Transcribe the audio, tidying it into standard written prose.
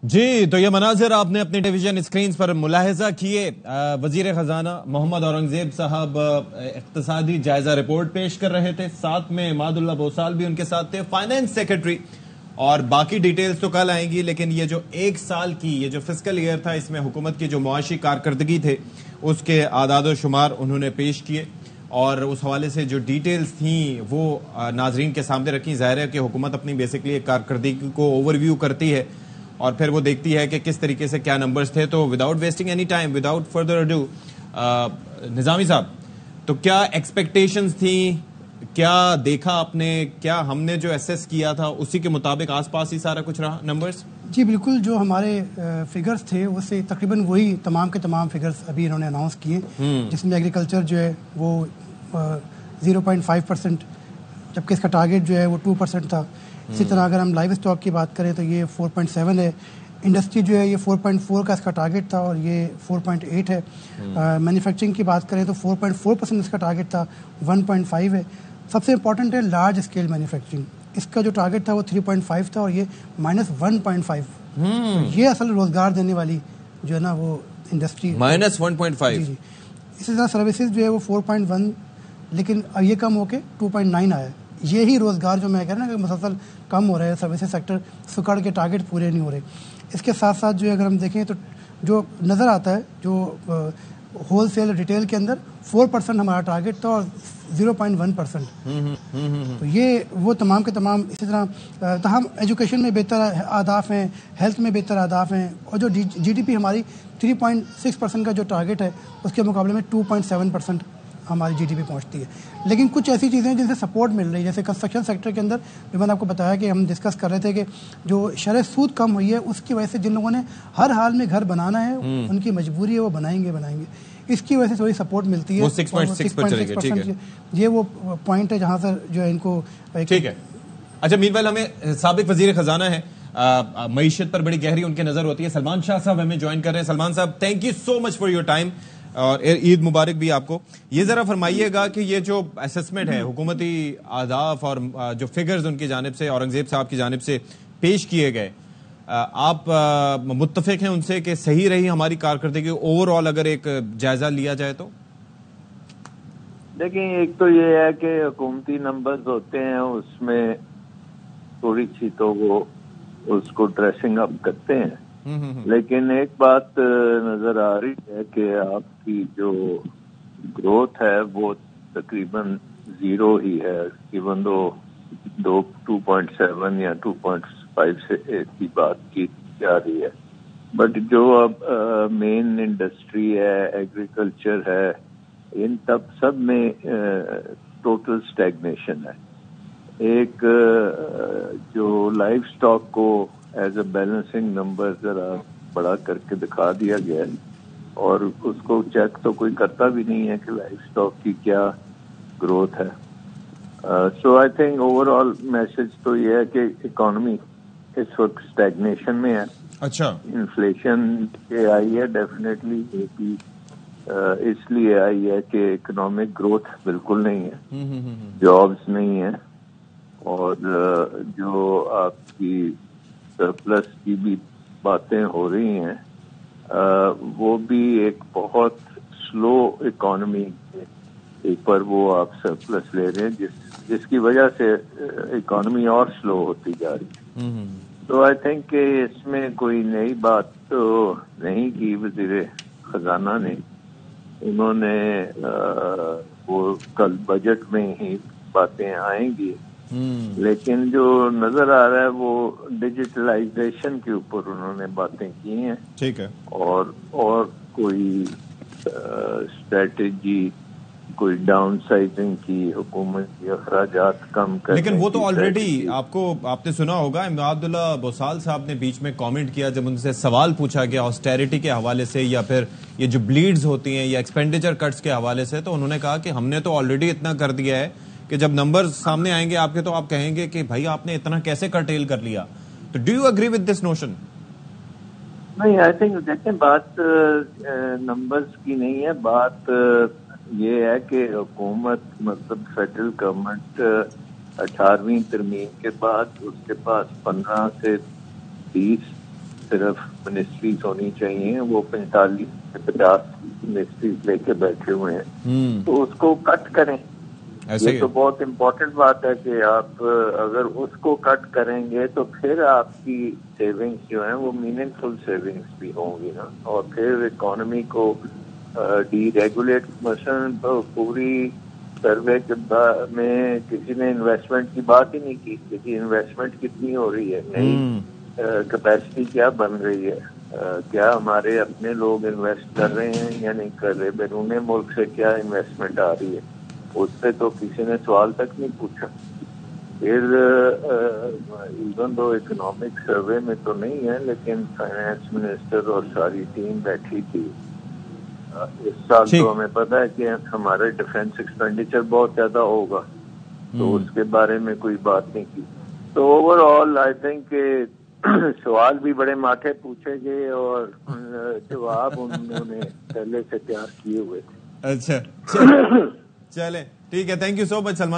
جی تو یہ مناظر آپ نے اپنی ٹیلی ویژن اسکرینز پر ملاحظہ کیے. وزیر خزانہ محمد اورنگزیب صاحب اقتصادی جائزہ رپورٹ پیش کر رہے تھے, ساتھ میں عماد اللہ بوسال بھی ان کے ساتھ تھے, فائنانس سیکرٹری, اور باقی ڈیٹیلز تو کل آئیں گی. لیکن یہ جو ایک سال کی یہ جو فسکل ایئر تھا, اس میں حکومت کی جو معاشی کارکردگی تھے اس کے اعداد و شمار انہوں نے پیش کیے, اور اس حوالے سے جو ڈیٹیلز تھیں وہ ناظرین کے سامنے رکھیں. ظاہر ہے کہ حکومت اپنی بیسکلی ایک کارکردگی کو اوور ویو کرتی ہے اور پھر وہ دیکھتی ہے کہ کس طریقے سے کیا نمبرز تھے. تو without wasting any time, without further ado, Nizami صاحب, تو کیا ایکسپیکٹیشنز تھیں, کیا دیکھا آپ نے, کیا ہم نے جو ایسیس کیا تھا اسی کے مطابق آس پاس ہی سارا کچھ رہا نمبرز؟ جی بالکل, جو ہمارے فگرز تھے اس سے تقریباً وہی تمام کے تمام فگرز ابھی انہوں نے اناؤنس کیے, جس میں ایگریکلچر جو ہے وہ 0.5%, جبکہ اس کا ٹارگیٹ جو ہے وہ 2% تھا. اسی طرح اگر ہم لائیو اسٹاک کی بات کریں تو یہ 4.7 ہے. انڈسٹری جو ہے یہ 4.4 کا اس کا ٹارگیٹ تھا اور یہ 4.8 ہے. مینوفیکچرنگ کی بات کریں تو 4.4% اس کا ٹارگیٹ تھا, 1.5 ہے. سب سے امپورٹنٹ ہے لارج اسکیل مینوفیکچرنگ, اس کا جو ٹارگیٹ تھا وہ 3.5 تھا اور یہ -1.5. یہ اصل روزگار دینے والی جو ہے نا وہ انڈسٹری -1.5. جی. اسی طرح سروسز جو ہے وہ 4.1, لیکن اب یہ کم ہو کے 2.9 آیا ہے. یہی روزگار جو میں کہہ رہا نا کہ مسلسل کم ہو رہا ہے, سروسز سیکٹر سکڑ کے ٹارگیٹ پورے نہیں ہو رہے. اس کے ساتھ ساتھ جو ہے اگر ہم دیکھیں تو جو نظر آتا ہے جو ہول سیل ریٹیل کے اندر 4% ہمارا ٹارگیٹ تھا اور 0.1%. تو یہ وہ تمام کے تمام. اسی طرح تاہم ایجوکیشن میں بہتر اہداف ہیں, ہیلتھ میں بہتر اہداف ہیں, اور جو جی ڈی پی ہماری 3.6% کا جو ٹارگیٹ ہے اس کے مقابلے میں 2.7% ہماری جی ڈی پی پہنچتی ہے. لیکن کچھ ایسی چیزیں جن سے سپورٹ مل رہی ہے, جیسے کنسٹرکشن سیکٹر کے اندر جو میں نے آپ کو بتایا کہ ہم ڈسکس کر رہے تھے کہ جو شرح سود کم ہوئی ہے اس کی وجہ سے جن لوگوں نے ہر حال میں گھر بنانا ہے ان کی مجبوری ہے, وہ بنائیں گے, اس کی وجہ سے تھوڑی سپورٹ ملتی ہے. 6.6% یہ وہ پوائنٹ ہے جہاں سے جو ہے ان کو ٹھیک ہے. اچھا مین ہمیں سابق وزیر خزانہ ہے, معیشت پر بڑی گہری ان کی نظر ہوتی ہے, سلمان شاہ صاحب ہمیں جوائن کر رہے ہیں. سلمان صاحب, thank you so much for your time, اور عید مبارک بھی آپ کو. یہ ذرا فرمائیے گا کہ یہ جو اسسمنٹ ہے, حکومتی اہداف اور جو فگرز ان کی جانب سے, اورنگزیب صاحب کی جانب سے پیش کیے گئے, آپ متفق ہیں ان سے کہ صحیح رہی ہماری کارکردگی اوور آل اگر ایک جائزہ لیا جائے تو؟ دیکھیں, ایک تو یہ ہے کہ حکومتی نمبرز ہوتے ہیں اس میں تھوڑی سی تو وہ اس کو ڈریسنگ اپ کرتے ہیں, لیکن ایک بات نظر آ رہی ہے کہ آپ کی جو گروتھ ہے وہ تقریباً 0 ہی ہے, ایون دو 2.7 یا 2.5 سے کی بات کی جا رہی ہے. بٹ جو اب مین انڈسٹری ہے, ایگریکلچر ہے, ان سب میں ٹوٹل اسٹیگنیشن ہے. ایک جو لائف اسٹاک کو ایز اے بیلنسنگ نمبر ذرا بڑا کر کے دکھا دیا گیا ہے, اور اس کو چیک تو کوئی کرتا بھی نہیں ہے کہ لائف اسٹاک کی کیا گروتھ ہے. So I think overall message تو یہ ہے کہ اکانومی اس وقت اسٹیگنیشن میں ہے. اچھا, انفلیشن یہ آئی ہے ڈیفینیٹلی, اس لیے آئی ہے کہ اکنامک گروتھ بالکل نہیں ہے, جابز نہیں ہے, اور جو آپ کی سرپلس کی بھی باتیں ہو رہی ہیں وہ بھی ایک بہت سلو اکانومی کے اوپر وہ آپ سرپلس لے رہے ہیں, جس کی وجہ سے اکانومی اور سلو ہوتی جا رہی ہے. تو آئی تھنک کہ اس میں کوئی نئی بات تو نہیں کی وزیر خزانہ نے. انہوں نے وہ کل بجٹ میں ہی باتیں آئیں گی, لیکن جو نظر آ رہا ہے وہ ڈیجیٹلائزیشن کے اوپر انہوں نے باتیں کی ہیں. ٹھیک ہے. اور کوئی اسٹریٹجی, کوئی ڈاؤن سائزنگ کی, حکومت کے اخراجات کم کرنے, لیکن وہ تو آلریڈی آپ نے سنا ہوگا, عماد اللہ بوسال صاحب نے بیچ میں کامنٹ کیا جب ان سے سوال پوچھا گیا آسٹیریٹی کے حوالے سے یا پھر یہ جو بلیڈز ہوتی ہیں یا ایکسپینڈیچر کٹس کے حوالے سے, تو انہوں نے کہا کہ ہم نے تو آلریڈی اتنا کر دیا ہے کہ جب نمبر سامنے آئیں گے آپ کے تو آپ کہیں گے کہ بھائی آپ نے اتنا کیسے کرٹیل کر لیا. تو do you agree with this notion? نہیں, آئی تھنک دیکھیں بات نمبرز کی نہیں ہے, بات یہ ہے کہ حکومت مطلب فیڈرل گورنمنٹ 18ویں ترمیم کے بعد اس کے پاس 15 سے 20 صرف منسٹریز ہونی چاہیے، وہ 45 سے 50 منسٹریز لے کے بیٹھے ہوئے ہیں، تو اس کو کٹ کریں. یہ تو بہت امپورٹنٹ بات ہے کہ آپ اگر اس کو کٹ کریں گے تو پھر آپ کی سیونگز جو ہیں وہ میننگ فل سیونگز بھی ہوں گی نا، اور پھر اکانومی کو ڈی ریگولیٹ. مثلا پوری سروے میں کسی نے انویسٹمنٹ کی بات ہی نہیں کی کہ انویسٹمنٹ کتنی ہو رہی ہے، نئی کیپیسٹی کیا بن رہی ہے، کیا ہمارے اپنے لوگ انویسٹ کر رہے ہیں یا نہیں کر رہے، بیرون ملک سے کیا انویسٹمنٹ آ رہی ہے، اس پہ تو کسی نے سوال تک نہیں پوچھا. پھر ایون دو اکنامک سروے میں تو نہیں ہے لیکن فائنانس منسٹر اور ساری ٹیم بیٹھی تھی. اس سال تو ہمیں پتا ہے کہ ہمارا ڈیفینس ایکسپینڈیچر بہت زیادہ ہوگا، تو اس کے بارے میں کوئی بات نہیں کی. تو اوور آل آئی تھنک کہ سوال بھی بڑے ماٹھے پوچھے گئے اور جواب انہوں نے پہلے سے تیار کیے ہوئے تھے. اچھا چلیں ٹھیک ہے. Thank you so much Salman.